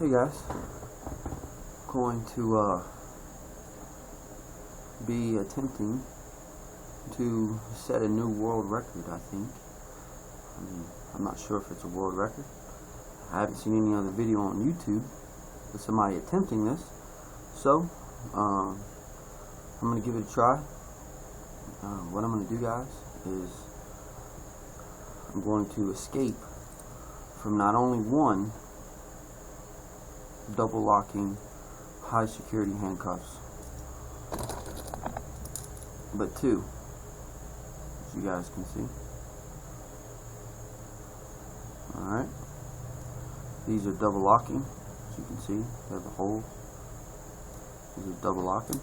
Hey guys, going to be attempting to set a new world record, I think. I'm not sure if it's a world record. I haven't seen any other video on YouTube with somebody attempting this, so I'm going to give it a try. What I'm going to do, guys, is I'm going to escape from not only one double locking high security handcuffs, but two, as you guys can see. Alright, these are double locking, as you can see. They have a hole. These are double locking.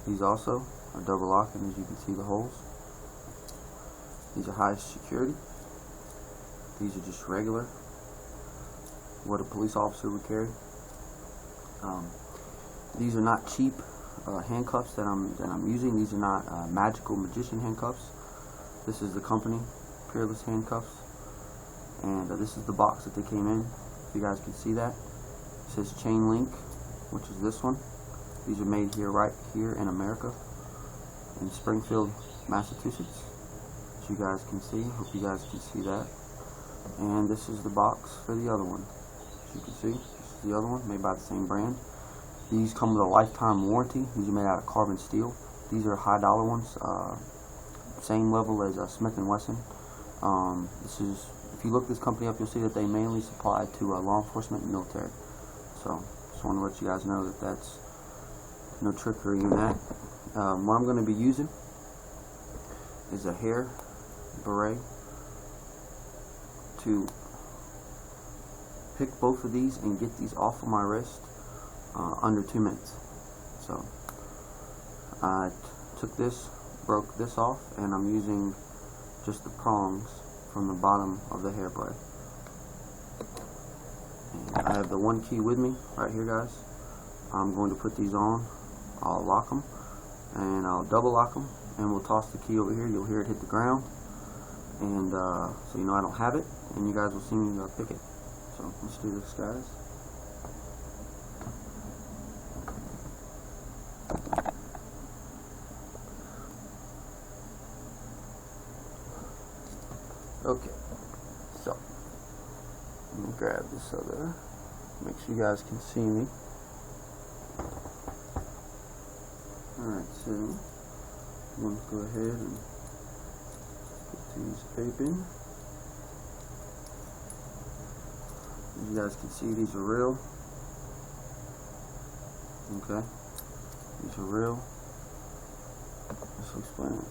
These also are double locking, as you can see the holes. These are high security. These are just regular, what a police officer would carry. These are not cheap handcuffs that I'm using. These are not magical magician handcuffs. This is the company, Peerless Handcuffs, and this is the box that they came in. If you guys can see that, it says chain link, which is this one. These are made here, right here in America, in Springfield, Massachusetts, as you guys can see. Hope you guys can see that. And this is the box for the other one. As you can see, this is the other one, made by the same brand. These come with a lifetime warranty. These are made out of carbon steel. These are high dollar ones, same level as Smith & Wesson. This is, if you look this company up, you'll see that they mainly supply to law enforcement and military. So just want to let you guys know that that's no trickery in that. What I'm going to be using is a hair beret to pick both of these and get these off of my wrist under 2 minutes. So I took this, broke this off, and I'm using just the prongs from the bottom of the hair braid. And I have the one key with me right here, guys. I'm going to put these on. I'll lock them and I'll double lock them, and we'll toss the key over here. You'll hear it hit the ground, and so you know I don't have it, and you guys will see me pick it. So let's do this, guys. Okay, so let me grab this other, make sure you guys can see me. Alright, so I'm going to go ahead and put these open. As you guys can see, these are real. Okay, these are real. Let's explain it.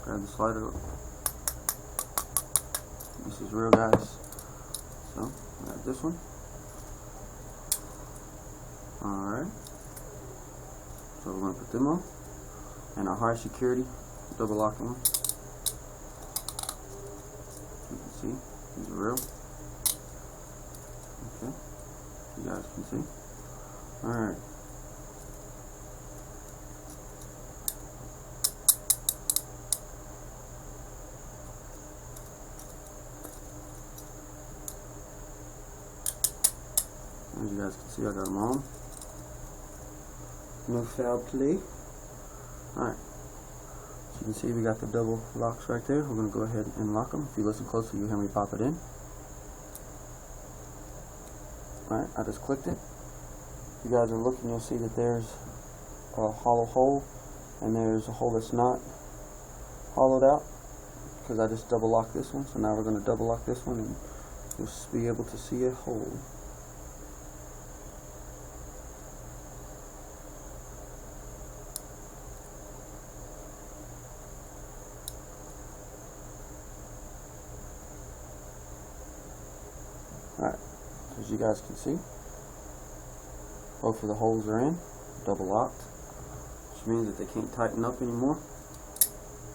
Grab the slider. This is real, guys. So, grab this one. Alright. So we're going to put them on. And our high security double locking one. You can see, these are real. Okay, you guys can see. Alright. As you guys can see, I got them on. No foul play. Alright. So you can see we got the double locks right there. We're going to go ahead and lock them. If you listen closely, you'll hear me pop it in. Alright, I just clicked it. If you guys are looking, you'll see that there's a hollow hole, and there's a hole that's not hollowed out, because I just double locked this one. So now we're going to double lock this one, and you'll be able to see a hole. Alright, as you guys can see, both of the holes are in, double locked, which means that they can't tighten up anymore.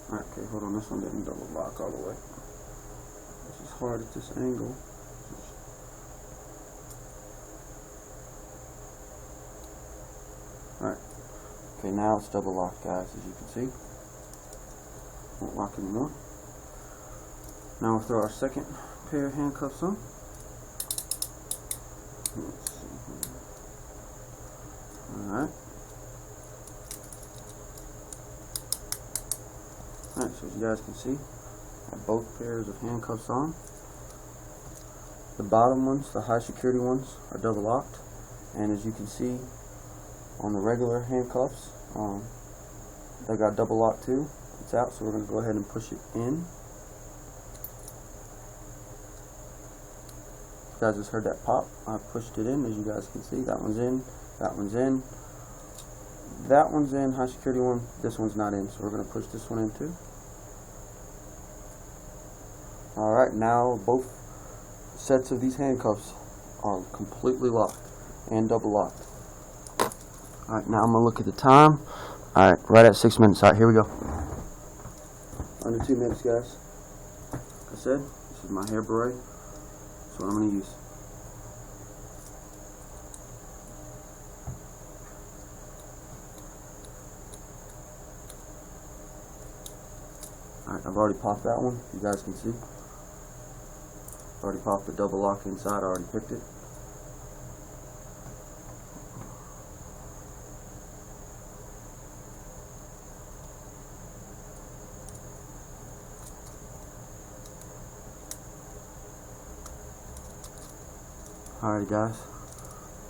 Alright, okay, hold on, this one didn't double lock all the way. This is hard at this angle. Alright, okay, now it's double locked, guys, as you can see. Won't lock anymore. Now we'll throw our second pair of handcuffs on. Alright. Alright, so as you guys can see, I have both pairs of handcuffs on. The bottom ones, the high security ones, are double locked, and as you can see on the regular handcuffs, they got double lock too. It's out, so we're going to go ahead and push it in. You guys just heard that pop. I pushed it in, as you guys can see. That one's in, that one's in, that one's in, high security one. This one's not in, so we're going to push this one in too. Alright, now both sets of these handcuffs are completely locked and double locked. Alright, now I'm going to look at the time. Alright, right at 6 minutes. Alright, here we go. Under 2 minutes, guys. Like I said, this is my hair beret. That's what I'm going to use. Alright, I've already popped that one. You guys can see. Already popped the double lock inside. I already picked it. Alright guys,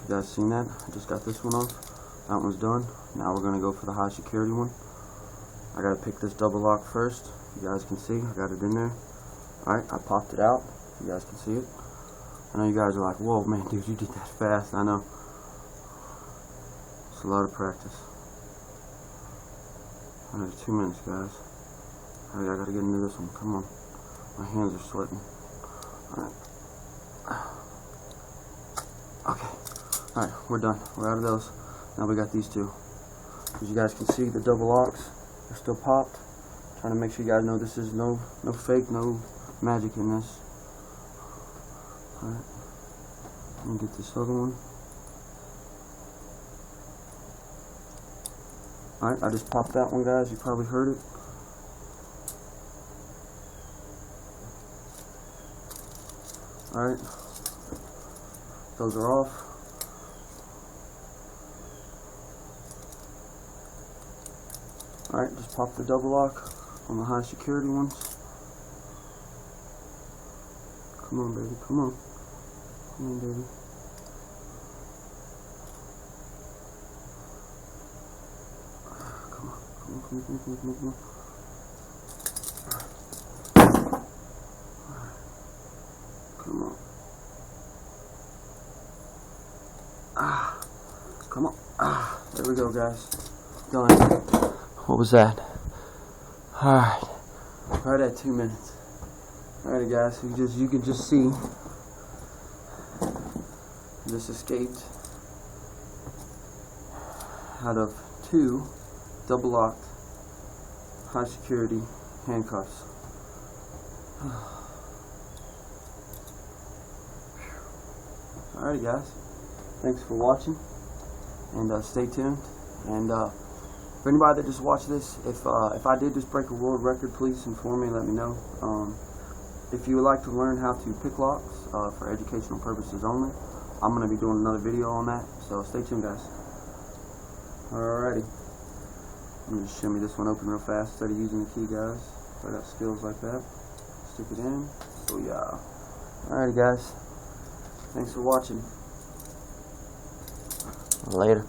you guys seen that? I just got this one off. That one's done. Now we're gonna go for the high security one. I gotta pick this double lock first. You guys can see I got it in there. Alright, I popped it out. You guys can see it. I know you guys are like, whoa man, dude, you did that fast. I know. It's a lot of practice. Under 2 minutes, guys. Alright, I gotta get into this one. Come on. My hands are sweating. Alright. Okay. Alright, we're done. We're out of those. Now we got these two. As you guys can see, the double locks are still popped. Trying to make sure you guys know this is no fake, no magic in this. Alright. Let me get this other one. Alright, I just popped that one, guys. You probably heard it. Alright. Those are off. Alright, just pop the double lock on the high security ones. Come on, baby, come on. Come on, baby. Come on, come on, come on, come on, come on, come on. Come on. Come on. There we go, guys. Done. What was that? Alright. Right at 2 minutes. Alright guys, you can just see this escaped out of 2 double locked high security handcuffs. Alright guys, thanks for watching, and stay tuned. And for anybody that just watched this, if I did just break a world record, please inform me and let me know. If you would like to learn how to pick locks for educational purposes only, I'm going to be doing another video on that, so stay tuned guys. Alrighty, let me just shimmy this one open real fast instead of using the key, guys. If I got skills like that, stick it in. So yeah. Alrighty guys, thanks for watching. Later.